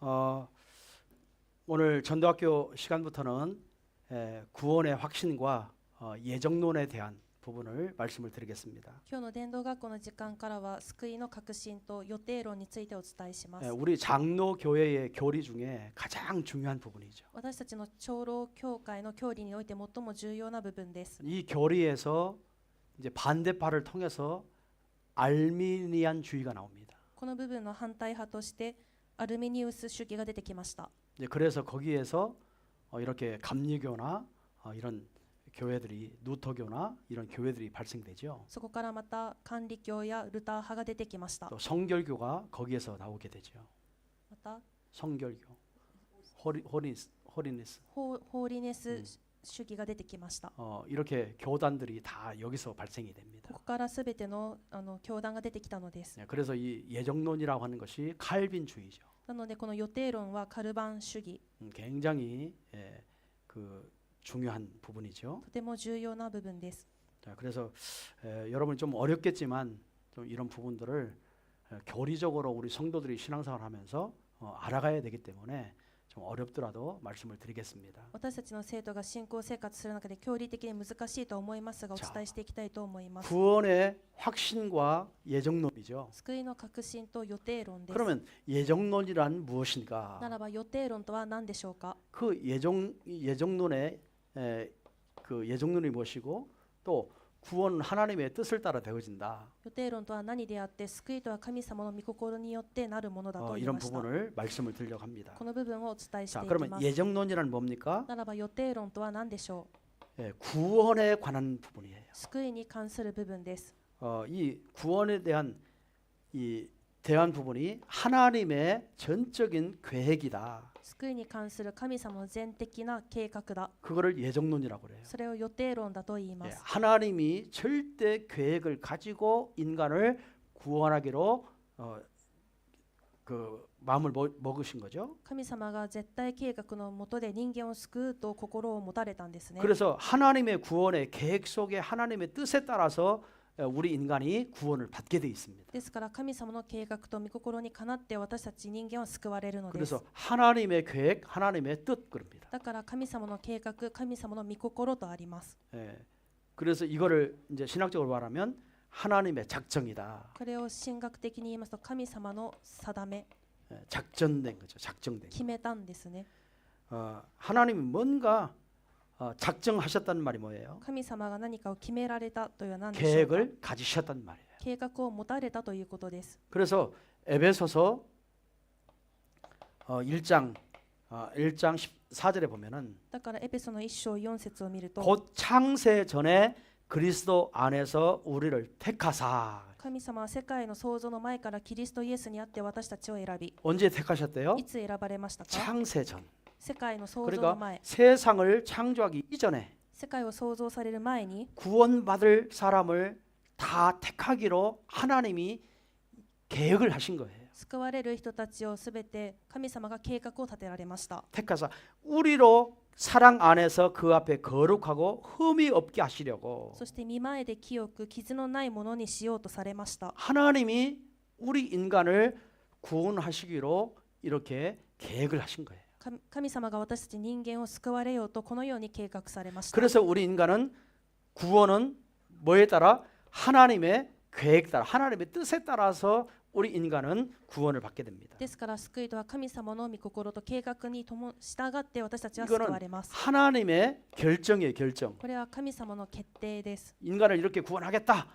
어, 오늘 전도학교 시간부터는 구원의 확신과 예정론에 대한 부분을 말씀을 드리겠습니다. 今日の伝道学校の時間からは救いの確信と予定論についてお伝えします。 우리 장로 교회의 교리 중에 가장 중요한 부분이죠. 私たちの長老教会の教理において最も重要な部分です。 이 교리에서 이제 반대파를 통해서 알미니안주의가 나옵니다. この部分の反対派としてアルミニウス主義が出てきました。 그래서 거기에서 이렇게 감리교나 이런 교회들이 루터교나 이런 교회들이 발생되죠. そこからまた管理教やルター派が出てきました。 또 성결교가 거기에서 나오게 되죠. また 성결교, 호리니스. ホーリネス主義が出てきました。 이렇게 교단들이 다 여기서 발생이 됩니다. ここからすべての教団が出てきたのです。 그래서 이 예정론이라고 하는 것이 칼빈주의죠. なのでこの予定論はカルバン主義、 굉장히 그 중요한 부분이죠. とても重要な部分です。 자, 그래서 여러분 좀 어렵겠지만 좀 이런 부분들을 교리적으로 우리 성도들이 신앙생활을 하면서 알아가야 되기 때문에 좀 어렵더라도 말씀을 드리겠습니다. 私たちの生徒が信仰生活する中で教理的に難しいと思いますがお伝えしていきたいと思います。 구원의 확신과 예정론이죠. 救いの確信と予定論です。 그러면 예정론이란 무엇인가? ならば予定論とは何でしょうか。 그 예정론의 그 예정론이 무엇이고 또 구원 하나님의 뜻을 따라 되어진다. 予定論とは何であって救いとは神様の御心によってなるものだと言い 이런 ました。 부분을 말씀을 드리려고 합니다. この部分をお伝えして 자, いき 그러면 ます。 예정론이란 뭡니까? ならば予定論とは何でしょう。 구원에 관한 부분이에요. 救いに関する部分です。 이 구원에 대한 이 대한 부분이 하나님의 전적인 계획이다. 救いに関する神様の全的な計画だ。 그거를 예정론이라고 그래요. それを予定論だと言いま 예, す。 하나님이 절대 계획을 가지고 인간을 구원하기로 그 마음을 먹으신 거죠. 神様が絶対計画の下で人間を救うと心を持たれたんですね。 그래서 하나님의 구원의 계획 속에 하나님의 뜻에 따라서 우리 인간이 구원을 받게 돼 있습니다. ですから神様の計画と御心にかなって私たち人間は救われるのです。 그래서 하나님의 계획, 하나님의 뜻 그럽니다. だから神様の計画、神様の御心とあります。 그래서 이거를 이제 신학적으로 말하면 하나님의 작정이다. これを神学的に言いますと神様の定め、 작전된 거죠. 작정된. 決めたんですね。 하나님이 뭔가 작정하셨다는 말이 뭐예요? 神様が何かを決められたというのは何でしょうか。 계획을 가지셨단 말이에요. 計画を持たれたということです。 그래서 에베소서 1장 14절에 보면은 だからエペソの1章4節を見ると 곧 창세 전에 그리스도 안에서 우리를 택하사. 神様は世界の創造の前からキリストイエスにあって私たちを選び、 언제 택하셨대요? いつ選ばれましたか。 창세 전. 世界の創造の 그러니까 前、 세상을 창조하기 이전에 世界を創造される前に 구원받을 사람을 다 택하기로 하나님이 계획을 하신 거예요. 救われる人たちをすべて神様が計画を立てられました。 택하사 우리로 사랑 안에서 그 앞에 거룩하고 흠이 없게 하시려고 そして見前で清く傷のないものにしようとされました。 하나님이 우리 인간을 구원하시기로 이렇게 계획을 하신 거예요. 神様が私たち人間を救われようとこのように計画されました。 그래서 우리 인간은 구원은 뭐에 따라 하나님의 계획 따라 하나님의 뜻에 따라서 우리 인간은 구원을 받게 됩니다. ですから救いとは神様の御心と計画に従って私たちは救われます。 하나님의 결정이에요, 결정. これは神様の決定です。 인간을 이렇게 구원하겠다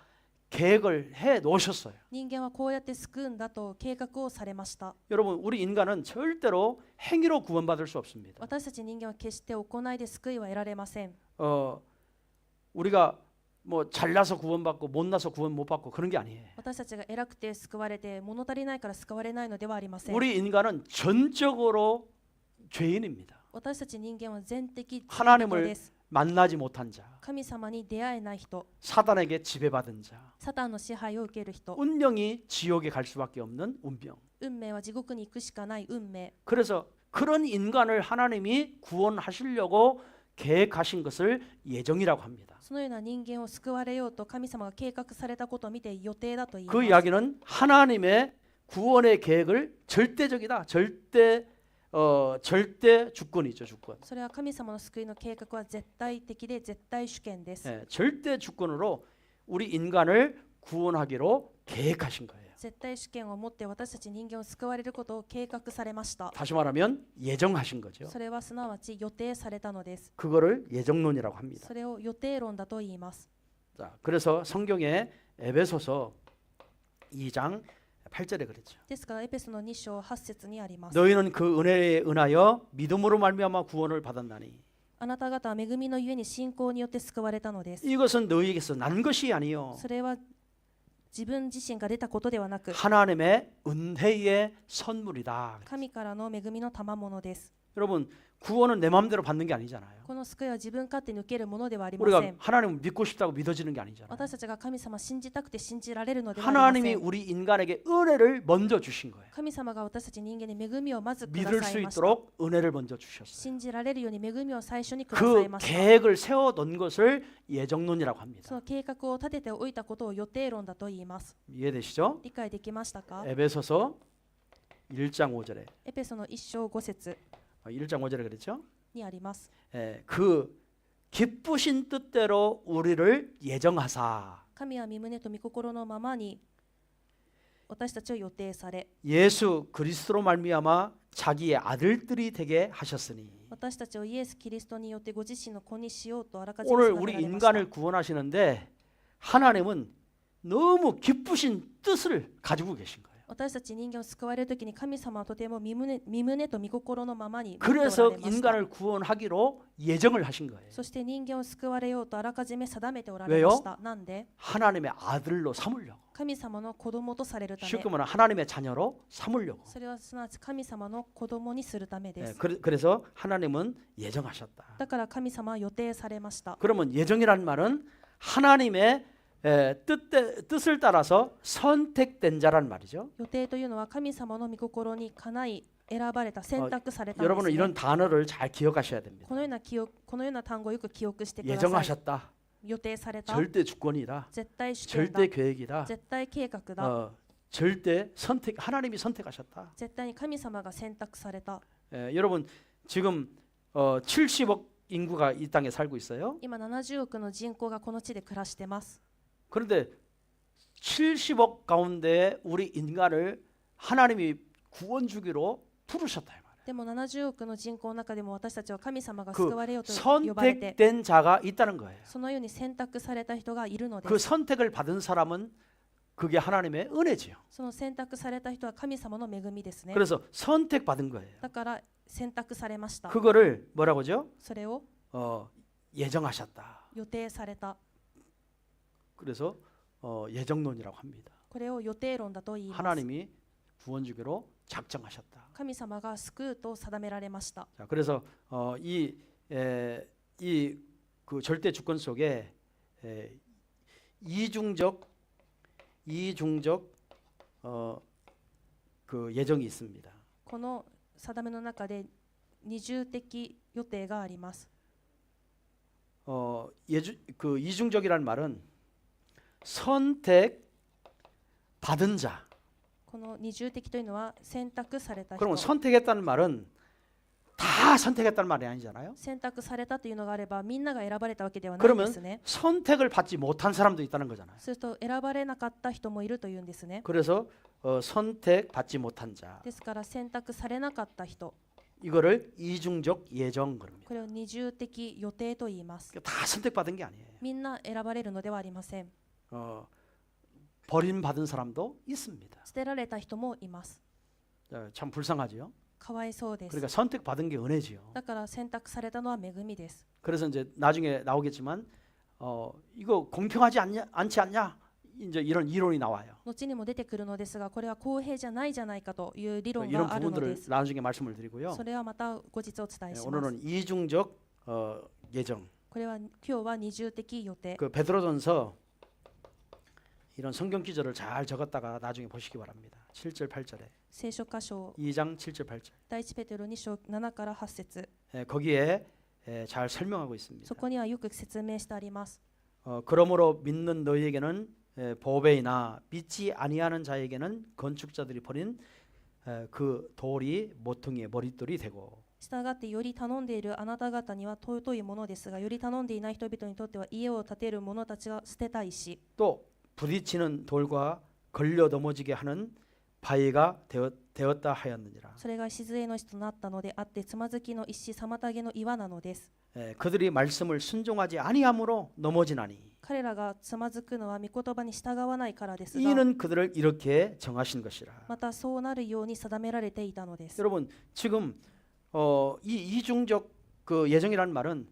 계획을 해 놓으셨어요. 人間はこうやって救うんだと計画をされました。 여러분, 우리 인간은 절대로 행위로 구원받을 수 없습니다. 私たち人間は決して行いで救いは得られません。 우리가 뭐 잘나서 구원받고 못나서 구원 못 받고 그런 게 아니에요. 私たちが偉くて救われて物足りないから救われないのではありません。 우리 인간은 전적으로 죄인입니다. 私たち人間は全的罪人 하나님을 です。 만나지 못한 자, 神様に出会えない人、 사단에게 지배받은 자, サタンの支配を受ける人、 운명이 지옥에 갈 수밖에 없는 운명. 運命は地獄に行くしかない運命。 그래서 그런 인간을 하나님이 구원하시려고 계획하신 것을 예정이라고 합니다. そのような人間を救われようと神様が計画されたことを見て予定だと言いま 그 す。 이야기는 하나님의 구원의 계획을 절대적이다, 절대 절대 주권이죠, 주권. それは神様の救いの計画は絶対的で絶対主権です。 예, 절대 주권으로 우리 인간을 구원하기로 계획하신 거예요. 絶対主権を持って私たち人間を救われることを計画されました。 다시 말하면 예정하신 거죠. それはすなわち予定されたのです。 그거를 예정론이라고 합니다. それを予定論だと言います。 자, 그래서 성경에 에베소서 2장 8절에 그랬죠. ですからエペソの2章8節にあります。 너희는 그 은혜에 은하여 믿음으로 말미암아 구원을 받았나니 あなた方は恵みのゆえに信仰によって救われたのです。 이것은 너희에게서 난 것이 아니요 それは自分自身が出たことではなく 하나님의 은혜의 선물이다. 神からの恵みの賜物です。 여러분 구원은 내 마음대로 받는 게 아니잖아요. この救いは自分勝手に受けるものではありま 우리가 せん。 하나님을 믿고 싶다고 믿어지는 게 아니잖아요. 私たちが神様を信じたくて信じられるのではありませ 하나님이 ん。 우리 인간에게 은혜를 먼저 주신 거예요. 神様が私たち人間に恵みをまずくだ 믿을 さ 수 いました。 있도록 은혜를 먼저 주셨어요. 信じられるように恵みを最初にください 그 ました。 계획을 세워놓은 것을 예정론이라고 そ 합니다. の計画を立てておいたことを予定論だと言います。 이해되시죠? 理解できましたか？ 에베소서 1장 5절에 エペソの1章5節 1장 5절에 그랬죠? にあります。 그 기쁘신 뜻대로 우리를 예정하사 神は御胸と御心のままに私たちを予定され、 예수 그리스도로 말미암아 자기의 아들들이 되게 하셨으니 私たちをイエス・キリストによってご自身の子にしようとあらかじめ 오늘 定め 우리 られました。 인간을 구원하시는데 하나님은 너무 기쁘신 뜻을 가지고 계신 거예요. 私たち人間を救われるときに神様はとても御胸と御心のままに持っておら 그래서 れました。 인간을 구원하기로 예정을 하신 거예요. そして人間を救われようとあらかじめ定めておられました。なんで 하나님의 아들로 삼으려고. 神様の子供とされるため。 쉽게 말하면 하나님의 자녀로 삼으려고. それはすなわち神様の子供にするためです。 그래서 하나님은 예정하셨다. だから神様は予定されました。 그러면 예정이라는 말은 하나님의 뜻을 따라서 선택된 자란 말이죠. 予定というのは神様の御心にかない選ばれた選択されたんです、ね。 여러분은 이런 단어를 잘 기억하셔야 됩니다. このような単語をよく記憶してください。 예정하셨다. 予定された。 절대 주권이다. 絶対主権だ。 절대 계획이다. 絶対計画だ。 절대 선택 하나님이 선택하셨다. 絶対に神様が選択された。 여러분 지금 70억 인구가 이 땅에 살고 있어요. 今70億の人口がこの地で暮らしてます。 그런데 70억 가운데 우리 인간을 하나님이 구원 주기로 부르셨다 이 말이에요. でも70億の人口の中でも私たちは神様が 그 救われようと呼ばれて、 선택된 자가 있다는 거예요. そのように選択された人がいるので 그 す。 선택을 받은 사람은 그게 하나님의 은혜지요. その選択された人は神様の恵みですね。 그래서 선택받은 거예요. だから選択されました。 그거를 뭐라고죠? それを 예정하셨다. 予定された。 그래서 예정론이라고 합니다. これを予定論だと言います。 하나님이 구원 주기로 작정하셨다. 神様が救うと定められました。 자, 그래서 이 그 절대 주권 속에 이중적 그 예정이 있습니다. この定めの中で二重的予定があります。 그 이중적이라는 말은 선택 받은 자. この二重的というのは選択された人。 그러면 선택했다는 말은 다 선택했다는 말이 아니잖아요. 選択されたというのがあればみんなが選ばれたわけではないん 그러면 ですね。 선택을 받지 못한 사람도 있다는 거잖아요. すると選ばれなかった人もいるというんですね。 그래서 선택받지 못한 자. ですから選択されなかった人、 이거를 이중적 예정 그럽니다. これを二重的予定と言います。 다 선택받은 게 아니에요. みんな選ばれるのではありません。 버림받은 사람도 있습니다. 捨てられた人もいます。 참 불쌍하지요. かわいそうです。 그러니까 선택받은 게 은혜지요. だから選択されたのは恵みです。 그래서 이제 나중에 나오겠지만 이거 공평하지 않지 않냐? 이제 이런 이론이 나와요. 後にも出てくるのですが、これは公平じゃないじゃないかという理論 이런 があるので 부분들을 す。 나중에 말씀을 드리고요. それはまた後日お伝えします。 오늘은 이중적 예정. これは今日は二重的予定。 그 베드로전서 이런 성경 기절을 잘 적었다가 나중에 보시기 바랍니다. 7절 8절에 聖書箇所 2장 7절 8절 第一ペテロ2章7から8節、 거기에 잘 설명하고 있습니다. そこにはよく説明してあります。 그러므로 믿는 너희에게는 보배이나 믿지 아니하는 자에게는 건축자들이 버린 그 돌이 모퉁이의 머릿돌이 되고 したがってより頼んでいるあなた方には尊いものですが、より頼んでいない人々にとっては家を建てる者たちが捨てた石、 또 부딪히는 돌과 걸려 넘어지게 하는 바위가 되었다 하였느니라. それが礎の石となったのであって、つまずきの石、妨げの岩なのです。 그들이 말씀을 순종하지 아니함으로 넘어지나니 彼らがつまずくのは御言葉に従わないからですが、 이는 그들을 이렇게 정하신 것이라. またそうなるように定められていたのです。 여러분 지금 이 이중적 그 예정이라는 말은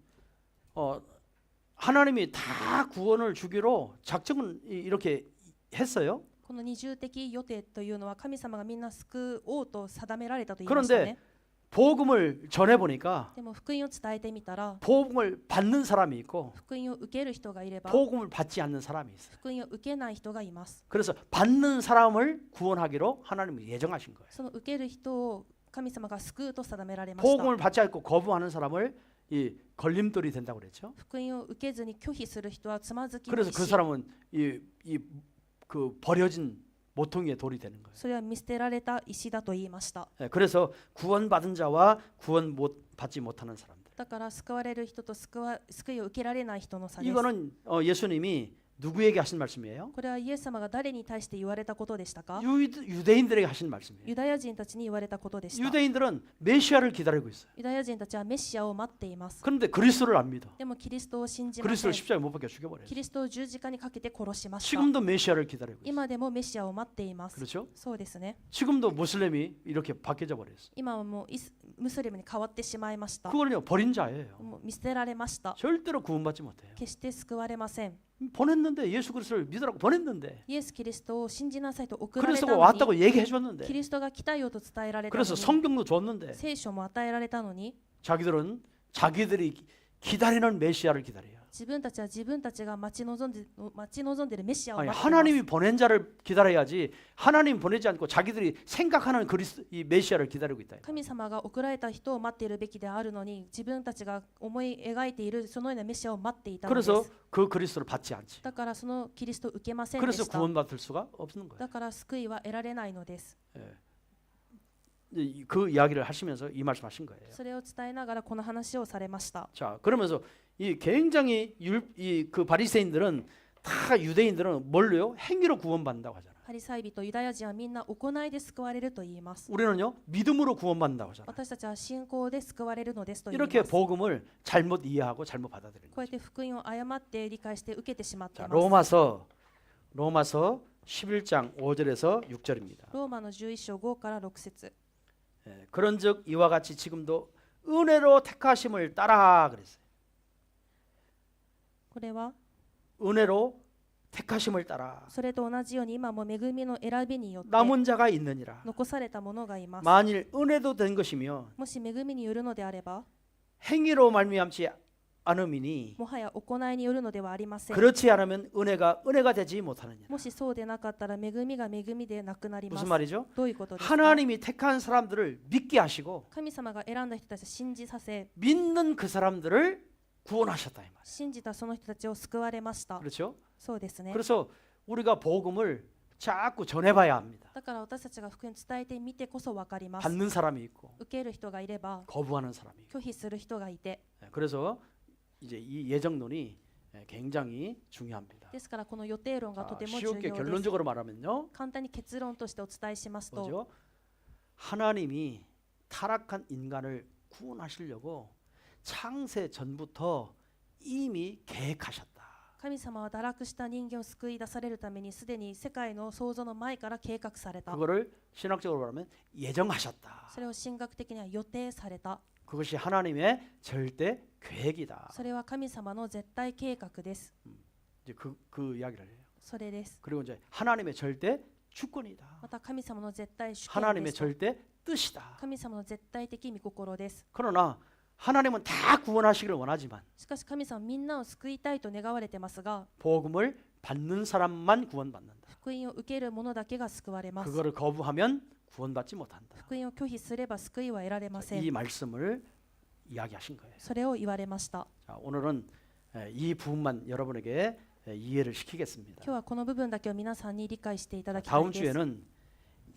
하나님이 다 구원을 주기로 작정은 이렇게 했어요. この二重的予定というのは神様がみんな救おうと定められたと言いましたね。 복음을 전해 보니까 でも福音を伝えてみたら、 복음을 받는 사람이 있고 福音を受ける人がいれば 복음을 받지 않는 사람이 있어요. 福音を受けない人がいます。 그래서 받는 사람을 구원하기로 하나님이 예정하신 거예요. その受ける人を神様が救うと定められました。 복음을 받지 않고 거부하는 사람을 이 걸림돌이 된다고 그랬죠. 福音を受けずに拒否する人はつまずきの 그래서 그 石、 사람은 그 버려진 모퉁이의 돌이 되는 거예요. それは見捨てられた石だと言いました。 그래서 구원받은 자와 구원 받지 못하는 사람들. だから救われる人と救いを受けられない人の差です。 이거는 예수님이 누구에게 하신 말씀이에요? これはイエス様が誰に対して言われたことでしたか？ 유대인들에게 하신 말씀이에요. ユダヤ人たちに言われたことでした。 유대인들은 메시아를 기다리고 있어요. ユダヤ人たちはメシアを待っています。 그런데 그리스도를 안 믿어. でもキリストを信じませ 그리스도를 ん。 십자가에 못 박혀 죽여버려요. キリストを十字架にかけて殺しました。 지금도 메시아를 기다리고 있어요. 今でもメシアを待っています。 그렇죠? そうですね。 지금도 무슬림이 이렇게 바뀌어져 버렸어요. 今はもうムスリムに変わってしまいました。 그거는요 버린 자예요. もう見捨てられました。 절대로 구원받지 못해요. 決して救われません。 보냈는데 예수 그리스도를 믿으라고 보냈는데 イエス・キリストを信じなさいと送られた 그리스도가 のに、 왔다고 얘기해 줬는데 キリストが来たよと伝えられたの 그래서 に、 성경도 줬는데 聖書も与えられたのに、 자기들은 자기들이 기다리는 메시아를 기다려요. 自分たちは自分たちが待ち望んでいるメシアを 아니 待っています。 하나님이 보낸 자를 기다려야지 하나님 보내지 않고 자기들이 생각하는 이 메시아를 기다리고 있다. 神様が送られた人を待っているべきであるのに、自分たちが思い描いているそのようなメシアを待っていたのです。 그래서 그 그리스도를 받지 않지. だからそのキリストを受けませんで 그래서 した。 구원받을 수가 없는 거예요. だから救いは得られないのです。 그 이야기를 하시면서 이 말씀하신 거예요. それを伝えながらこの話をされました。 자, 그러면서 이 굉장히 그 바리새인들은 다 유대인들은 뭘로요? 행위로 구원받는다고 하잖아요. パリサイ人、ユダヤ人はみんな行いで救われると言います。 우리는요 믿음으로 구원받는다고 하잖아요. 私たちは信仰で救われるのですと言い 이렇게 ます。 복음을 잘못 이해하고 잘못 받아들이는 こうやっ 거죠. て福音を誤って理解して受けてしまってい 자, ます。 로마서 11장 5절에서 6절입니다. ローマの11章5から6節。 그런즉 이와 같이 지금도 은혜로 택하심을 따라 그랬어요. これは 은혜로 택하심을 따라 それと同じように今も恵みの選びによって 남은 자가 있느니라. 残された者がいます。 만일 은혜도 된 것이면 もし恵みによるのであれば、 행위로 말미암지 않음이니 もはや行いによるのではありません。 그렇지 않으면 은혜가 되지 못하느니라. もしそうでなかったら恵みが恵みでなくなります。 무슨 말이죠? どういうことですか？ 하나님이 택한 사람들을 믿게 하시고 神様が選んだ人たちを信じさせ、 믿는 그 사람들을 구원하셨다 이 말이에요. 信じたその人たちを救われました。 그렇죠? そうですね。 그래서 우리가 복음을 자꾸 전해봐야 합니다. だから私たちが福音を伝えてみてこそ分かります。 받는 사람이 있고 受ける人がいれば 거부하는 사람이 있고. 拒否する人がいて、 그래서 이제 이 예정론이 굉장히 중요합니다. ですからこの予定論がと 자, ても重 쉽게 要です。 결론적으로 말하면요, 簡単に結論としてお伝えしますと、 뭐죠? 하나님이 타락한 인간을 구원하시려고 창세 전부터 이미 계획하셨다. 神様は堕落した人間を救い出されるためにすでに世界の創造の前から計画された。 그거를 신학적으로 말하면 예정하셨다. それを神学的には予定された。 그것이 하나님의 절대 계획이다. それは神様の絶対計画です。 이제 그 이야기를 해요. それです。 그리고 이제 하나님의 절대 주권이다. また神様の絶対主権で 하나님의 すと。 절대 뜻이다. 神様の絶対的御心です。 그러나 하나님은 다 구원하시기를 원하지만 しかし神様はみんなを救いたいと願われてますが、 복음을 받는 사람만 구원받는다. 福音を受ける者だけが救われます。 그거를 거부하면 구원받지 못한다. 福音を拒否すれば救いは得られませ 이 ん。 말씀을 이야기하신 거예요. それを言われました。 자, 오늘은 이 부분만 여러분에게 이해를 시키겠습니다. 今日はこの部分だけを皆さんに理解していただきたい 다음 です。 주에는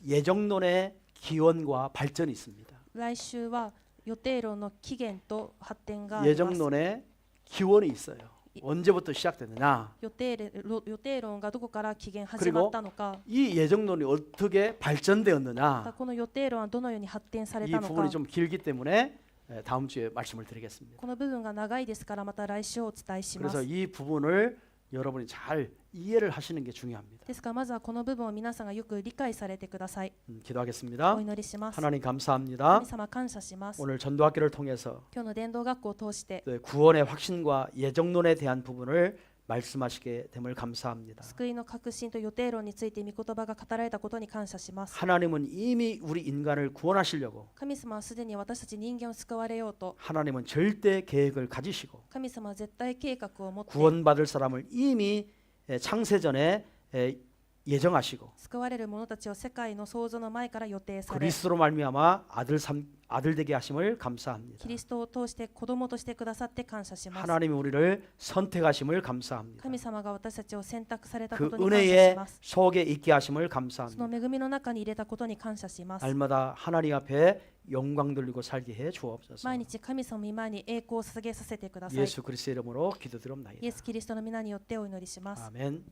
예정론의 기원과 발전이 있습니다. 来週は予定論の起源と発展があります。 예정론의 기원이 있어요. 언제부터 시작됐느냐? 予定論がどこから起源始まったのか、 이 예정론이 어떻게 また 발전되었느냐? この予定論はどのように発展され 이 たの 부분이 か、 좀 길기 때문에 다음 주에 말씀을 드리겠습니다. この部分が長いですからまた来週お伝えしま 그래서 す。 이 부분을 여러분이 잘 이해를 하시는 게 중요합니다. ですからまずはこの部分を皆さんがよく理解されてください。 기도하겠습니다. お祈りします。 하나님 감사합니다. 神様感謝します。 오늘 전도학교를 통해서 今日の伝道学校を通して 구원의 확신과 예정론에 대한 부분을 말씀하시게 됨을 감사합니다. 救いの確信と予定論について御言葉が語られたことに感謝します。 하나님은 이미 우리 인간을 구원하시려고 神様はすでに私たち人間を救われようと、 하나님은 절대 계획을 가지시고 神様は絶対計画を持って 구원받을 사람을 이미 창세전에 예정하시고 救われる者たちを世界の創造の前から予定され、 그리스도로 말미암아 아들 되게 하심을 감사합니다. キリストを通して子供としてくださって感謝します。 하나님이 우리를 선택하심을 감사합니다. 神様が私たちを選択されたこ 그 とに感謝し 은혜의 ます。 속에 있게 하심을 そ 감사합니다. の恵みの中に入れたことに感謝します。 날마다 하나님 앞에 영광 돌리고 살게 해 주옵소서. 毎日神様の前に栄光を捧げさせてください。 예수 그리스도의 이름으로 기도드립니다. イエス・キリストの皆によってお祈りします。 아멘.